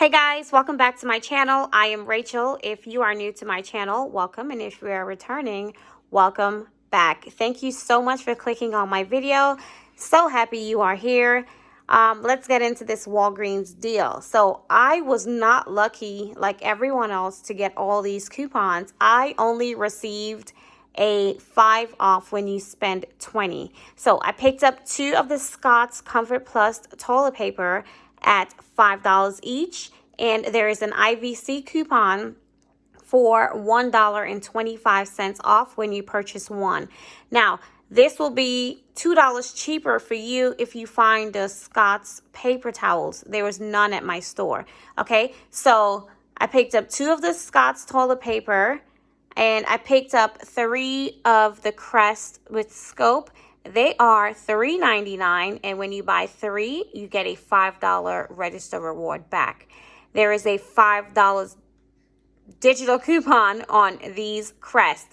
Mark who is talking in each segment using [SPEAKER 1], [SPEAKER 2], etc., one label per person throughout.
[SPEAKER 1] Hey guys, welcome back to my channel. I am Rachel. If you are new to my channel, welcome. And if you are returning, welcome back. Thank you so much for clicking on my video. So happy you are here. Let's get into this Walgreens deal. So I was not lucky like everyone else to get all these coupons. I only received a 5 off when you spend 20. So I picked up 2 of the Scott's Comfort Plus toilet paper at $5 each, and there is an IVC coupon for $1.25 off when you purchase one. Now, this will be $2 cheaper for you if you find the Scott's paper towels. There was none at my store. Okay, so I picked up 2 of the Scott's toilet paper, and I picked up 3 of the Crest with scope. They are $3.99, and when you buy 3, you get a $5 register reward back. There is a $5 digital coupon on these Crest.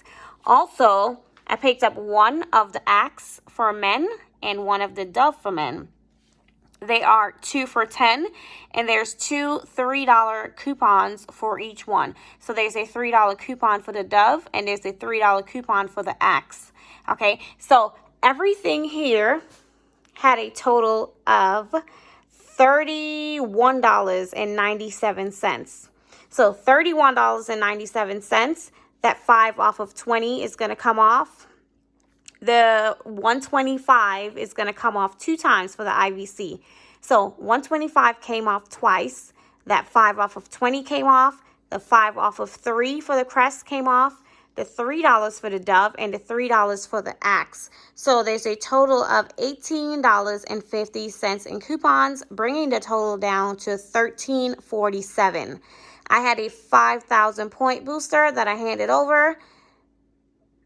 [SPEAKER 1] Also, I picked up 1 of the Axe for men and 1 of the Dove for men. They are 2 for $10, and there's 2 $3 coupons for each one. So there's a $3 coupon for the Dove, and there's a $3 coupon for the Axe. Okay, so everything here had a total of $31.97. So $31.97, that 5 off of 20 is going to come off. The 125 is going to come off 2 times for the IVC. So 125 came off twice. That 5 off of 20 came off. The 5 off of 3 for the Crest came off. The $3 for the Dove, and the $3 for the Axe. So there's a total of $18.50 in coupons, bringing the total down to $13.47. I had a 5,000 point booster that I handed over,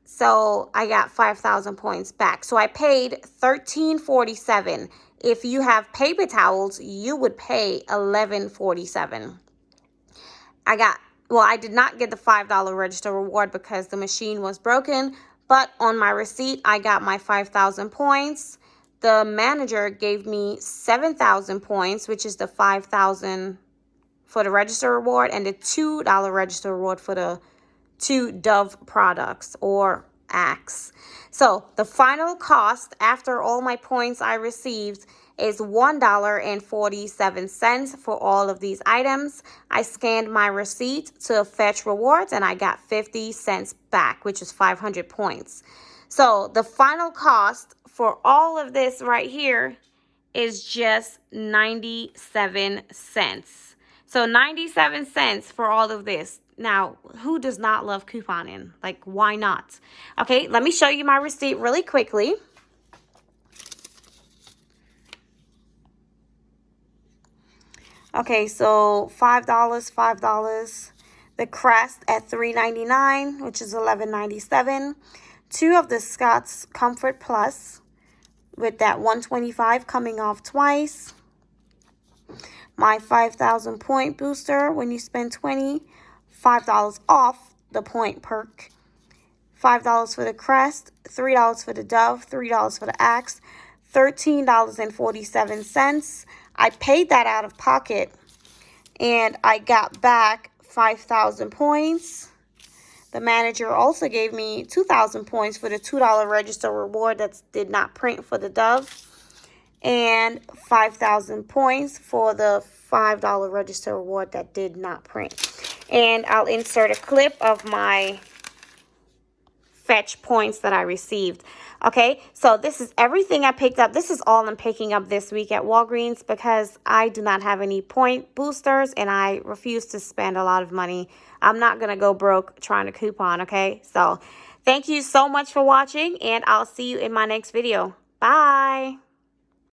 [SPEAKER 1] so I got 5,000 points back. So I paid $13.47. If you have paper towels, you would pay $11.47. I did not get the $5 register reward because the machine was broken, but on my receipt, I got my 5,000 points. The manager gave me 7,000 points, which is the 5,000 for the register reward, and the $2 register reward for the 2 Dove products or Axe. So the final cost after all my points I received is $1.47 for all of these items. I scanned my receipt to fetch rewards, and I got 50 cents back, which is 500 points. So the final cost for all of this right here is just 97 cents. So 97 cents for all of this. Now, who does not love couponing? Like, why not? Okay, let me show you my receipt really quickly. Okay, so $5, $5. The Crest at $3.99, which is $11.97. 2 of the Scott's Comfort Plus with that 125 coming off twice. My 5,000 point booster when you spend 20, $5 off the point perk. $5 for the Crest, $3 for the Dove, $3 for the Axe, $13.47. I paid that out of pocket, and I got back 5,000 points. The manager also gave me 2,000 points for the $2 register reward that did not print for the Dove, and 5,000 points for the $5 register reward that did not print. And I'll insert a clip of my fetch points that I received. Okay, so this is everything I picked up. This is all I'm picking up this week at Walgreens because I do not have any point boosters, and I refuse to spend a lot of money. I'm not going to go broke trying to coupon, okay? So thank you so much for watching, and I'll see you in my next video. Bye.